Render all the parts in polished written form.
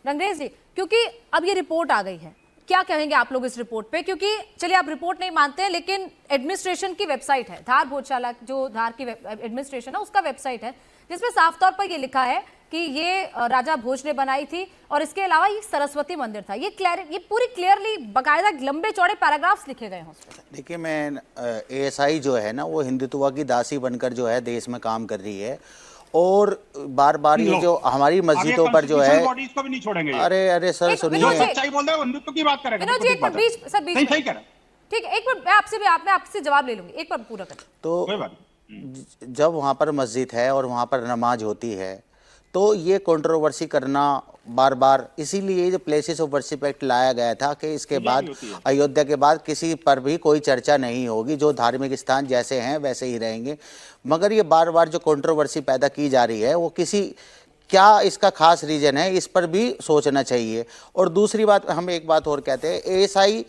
रंगरेज जी, क्योंकि अब ये रिपोर्ट आ गई है, क्या कहेंगे आप लोग इस रिपोर्ट पे? क्योंकि चलिए आप रिपोर्ट नहीं मानते हैं, लेकिन एडमिनिस्ट्रेशन की वेबसाइट है, धार भोजशाला जो धार की एडमिनिस्ट्रेशन है उसका वेबसाइट है, जिसमें साफ तौर पर ये लिखा है कि ये राजा भोज ने बनाई थी और इसके अलावा ये सरस्वती मंदिर था। ये पूरी क्लियरली बाकायदा लंबे चौड़े पैराग्राफ्स लिखे गए हैं उसमें। देखिए, मैं एएसआई जो है ना, वो हिंदुत्व की दासी बनकर जो है देश में काम कर रही है, और बार बार ये जो हमारी मस्जिदों पर जो है, को भी नहीं छोड़ेंगे। अरे सर सुनिए, सच्चाई बोल रहे हो, हिंदुत्व की बात करेंगे। विनोद जी एक बार बीच सर बीच ठीक है, ठीक है, एक बार मैं आपसे जवाब ले लूंगी, एक बार पूरा कर। तो जब वहाँ पर मस्जिद है और वहाँ पर नमाज होती है, तो ये कंट्रोवर्सी करना बार बार, इसीलिए जो प्लेसेस ऑफ वर्शिप एक्ट लाया गया था कि इसके बाद अयोध्या के बाद किसी पर भी कोई चर्चा नहीं होगी, जो धार्मिक स्थान जैसे हैं वैसे ही रहेंगे। मगर ये बार बार जो कंट्रोवर्सी पैदा की जा रही है, वो किसी क्या इसका खास रीजन है, इस पर भी सोचना चाहिए। और दूसरी बात, हम एक बात और कहते हैं, एएसआई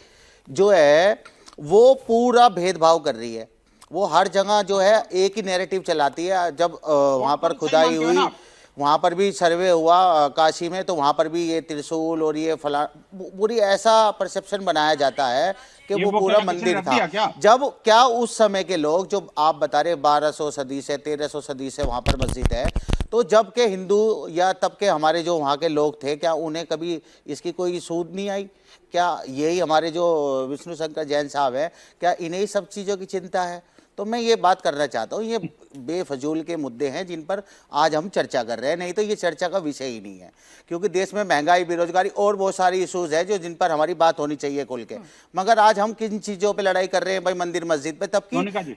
जो है वो पूरा भेदभाव कर रही है, वो हर जगह जो है एक ही नैरेटिव चलाती है। जब वहाँ पर खुदाई हुई, वहाँ पर भी सर्वे हुआ काशी में, तो वहाँ पर भी ये त्रिशूल और ये फला पूरी ऐसा परसेप्शन बनाया जाता है कि वो पूरा मंदिर था। जब क्या उस समय के लोग, जो आप बता रहे 1200 सदी से 1300 सदी से वहाँ पर मस्जिद है, तो जब के हिंदू या तब के हमारे जो वहाँ के लोग थे, क्या उन्हें कभी इसकी कोई सूद नहीं आई? क्या यही हमारे जो विष्णु शंकर जैन साहब है, क्या इन्हें सब चीज़ों की चिंता है? तो मैं ये बात करना चाहता हूँ, ये बेफजूल के मुद्दे हैं जिन पर आज हम चर्चा कर रहे हैं, नहीं तो ये चर्चा का विषय ही नहीं है। क्योंकि देश में महंगाई, बेरोजगारी और बहुत सारी इश्यूज है जो जिन पर हमारी बात होनी चाहिए खुल के। मगर आज हम किन चीज़ों पे लड़ाई कर रहे हैं भाई? मंदिर मस्जिद पे। तब की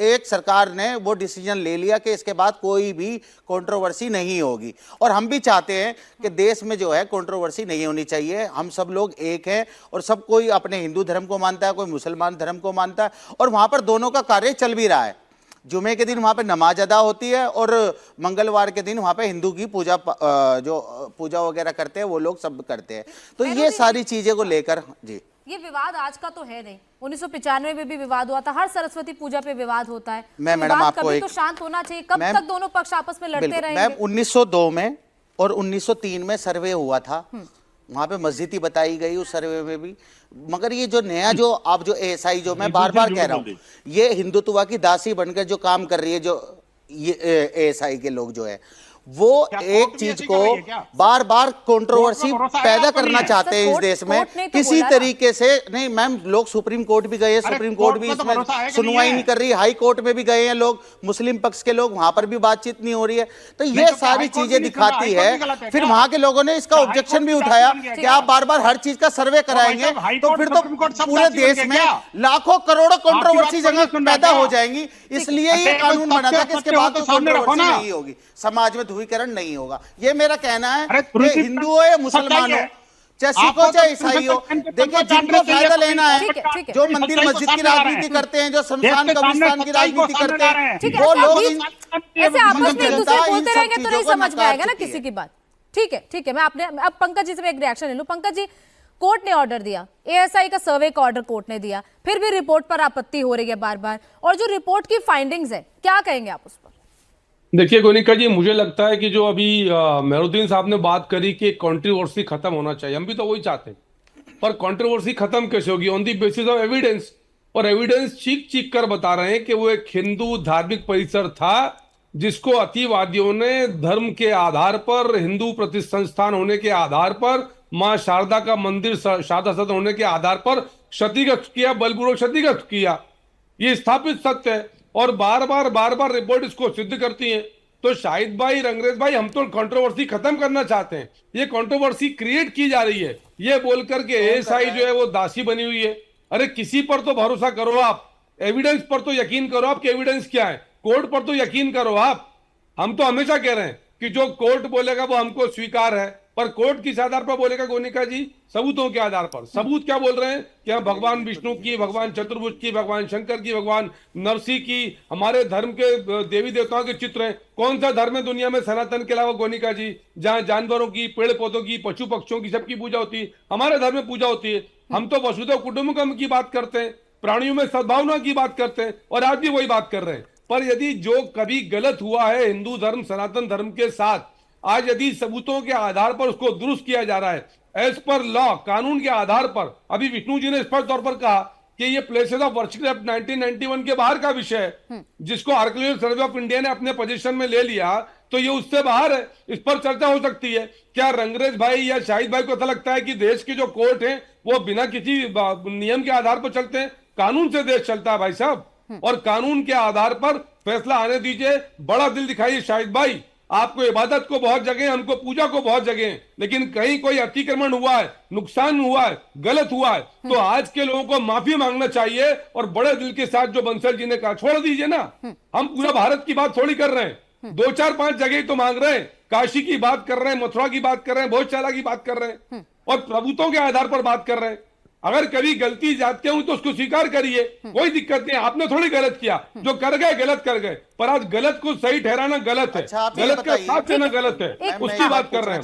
एक सरकार ने वो डिसीजन ले लिया कि इसके बाद कोई भी कंट्रोवर्सी नहीं होगी, और हम भी चाहते हैं कि देश में जो है कंट्रोवर्सी नहीं होनी चाहिए। हम सब लोग एक हैं और सब कोई अपने हिंदू धर्म को मानता है, कोई मुसलमान धर्म को मानता है, और वहाँ पर दोनों का कार्य चल भी रहा है। जुमे के दिन वहाँ पे नमाज अदा होती है और मंगलवार के दिन वहाँ पे हिंदू की पूजा, जो पूजा वगैरह करते हैं वो लोग सब करते हैं। तो ये सारी चीजें को लेकर जी, ये विवाद आज का तो है नहीं, 1995 में भी विवाद हुआ था, हर सरस्वती पूजा पे विवाद होता है। मैं मैडम आपको एक, तो शांत होना चाहिए, कब तक दोनों पक्ष आपस में लड़ते रहेंगे? मैम 1902 में और 1903 में सर्वे हुआ था, वहाँ पे मस्जिद ही बताई गई उस सर्वे में भी। मगर ये जो नया जो आप जो एएसआई, जो मैं बार बार कह रहा हूँ, ये हिंदुत्व की दासी बनकर जो काम कर रही है, जो ये एएसआई के लोग जो है, वो एक चीज को बार बार कंट्रोवर्सी पैदा करना चाहते हैं इस देश में किसी तरीके से। नहीं मैम, लोग सुप्रीम कोर्ट भी गए, सुप्रीम कोर्ट भी इसमें सुनवाई नहीं कर रही, हाई कोर्ट में भी गए हैं लोग, मुस्लिम पक्ष के लोग, वहां पर भी बातचीत नहीं हो रही है। तो ये सारी चीजें दिखाती है। फिर वहां के लोगों ने इसका ऑब्जेक्शन भी उठाया कि आप बार बार हर चीज का सर्वे कराएंगे तो फिर तो पूरे देश में लाखों करोड़ों कंट्रोवर्सी जगह पैदा हो जाएंगी। इसलिए ये कानून बना था कि इसके बाद तो कंट्रोवर्सी नहीं होगी, समाज में ध्रुवीकरण नहीं होगा। ये मेरा कहना है कि हिंदू हो या मुसलमान हो, चाहे सिख हो चाहे ईसाई हो, देखिए जिनको फायदा लेना है, जो मंदिर मस्जिद की राजनीति करते हैं, जो शमशान कब्रिस्तान की राजनीति करते हैं, वो लोग ऐसे आपस में एक दूसरे बोलते रहेंगे तो नहीं समझ में आएगा ना किसी की बात। ठीक है, मैं आपने अब पंकज जी से एक रिएक्शन ले लूं। पंकज जी, कोर्ट ने ऑर्डर दिया, एएसआई का सर्वे का ऑर्डर कोर्ट ने दिया, फिर भी रिपोर्ट पर आपत्ति हो रही है बार बार, और जो रिपोर्ट की फाइंडिंग्स है, क्या कहेंगे आप उस पर? देखिए गोनिका जी, मुझे लगता है कि जो अभी मेहरुद्दीन साहब ने बात करी कि कंट्रोवर्सी खत्म होना चाहिए, हम भी तो वही चाहते हैं, पर कंट्रोवर्सी खत्म कैसे होगी? On the basis of evidence. और एविडेंस चीख चीख कर बता रहे हैं कि वो एक हिंदू धार्मिक परिसर था जिसको अतिवादियों ने धर्म के आधार पर, हिंदू प्रतिष्ठान होने के आधार पर, मां शारदा का मंदिर शारदा सदन होने के आधार पर क्षतिग्रस्त किया, बलपूर्वक क्षतिग्रस्त किया। ये स्थापित सत्य है और बार बार रिपोर्ट इसको सिद्ध करती है। तो शाहिद भाई, रंगरेज भाई, हम तो कंट्रोवर्सी खत्म करना चाहते हैं, ये कंट्रोवर्सी क्रिएट की जा रही है ये बोल करके एएसआई जो है वो दासी बनी हुई है। अरे किसी पर तो भरोसा करो आप, एविडेंस पर तो यकीन करो आप कि एविडेंस क्या है, कोर्ट पर तो यकीन करो आप। हम तो हमेशा कह रहे हैं कि जो कोर्ट बोलेगा वो हमको स्वीकार है, पर कोर्ट किस आधार पर बोलेगा गोनिका जी? सबूतों के आधार पर। सबूत क्या बोल रहे हैं कि हम भगवान विष्णु की, भगवान चतुर्भुज की, भगवान शंकर की, भगवान नरसिंह की, हमारे धर्म के देवी देवताओं के चित्र हैं। कौन सा धर्म है दुनिया में सनातन के अलावा गोनिका जी जहां जानवरों की, पेड़ पौधों की, पशु पक्षियों की सबकी पूजा होती है? हमारे धर्म में पूजा होती है। हम तो वसुधैव कुटुंबकम की बात करते हैं, प्राणियों में सद्भावना की बात करते हैं, और आज भी वही बात कर रहे हैं। पर यदि जो कभी गलत हुआ है हिंदू धर्म, सनातन धर्म के साथ, आज यदि सबूतों के आधार पर उसको दुरुस्त किया जा रहा है एज पर लॉ, कानून के आधार पर, अभी विष्णु जी ने स्पष्ट तौर पर कहा कि ये प्लेसेस ऑफ वर्शिप 1991 के बाहर का विषय है, जिसको आर्कियोलॉजिकल सर्वे ऑफ इंडिया ने अपने पोजीशन में ले लिया, तो ये उससे बाहर है, इस पर चर्चा हो सकती है। क्या रंगरेज भाई या शाहिद भाई को ऐसा लगता है कि देश की जो कोर्ट है वो बिना किसी नियम के आधार पर चलते हैं? कानून से देश चलता है भाई साहब, और कानून के आधार पर फैसला आने दीजिए। बड़ा दिल दिखाइए शाहिद भाई, आपको इबादत को बहुत जगह, हमको पूजा को बहुत जगह, लेकिन कहीं कोई अतिक्रमण हुआ है, नुकसान हुआ है, गलत हुआ है, तो आज के लोगों को माफी मांगना चाहिए और बड़े दिल के साथ जो बंसल जी ने कहा, छोड़ दीजिए ना। हम पूरा भारत की बात थोड़ी कर रहे हैं, 2 4 5 जगह तो मांग रहे हैं, काशी की बात कर रहे हैं, मथुरा की बात कर रहे हैं, भोजशाला की बात कर रहे हैं, और प्रभुत्वों के आधार पर बात कर रहे हैं। अगर कभी गलती जाते हो तो उसको स्वीकार करिए, कोई दिक्कत नहीं, आपने थोड़ी गलत किया, जो कर गए गलत कर गए, पर आज गलत को सही ठहराना गलत है, अच्छा, आप ये गलत का बताइए। साथ देना गलत है, मैं उसकी बात कर रहे हैं।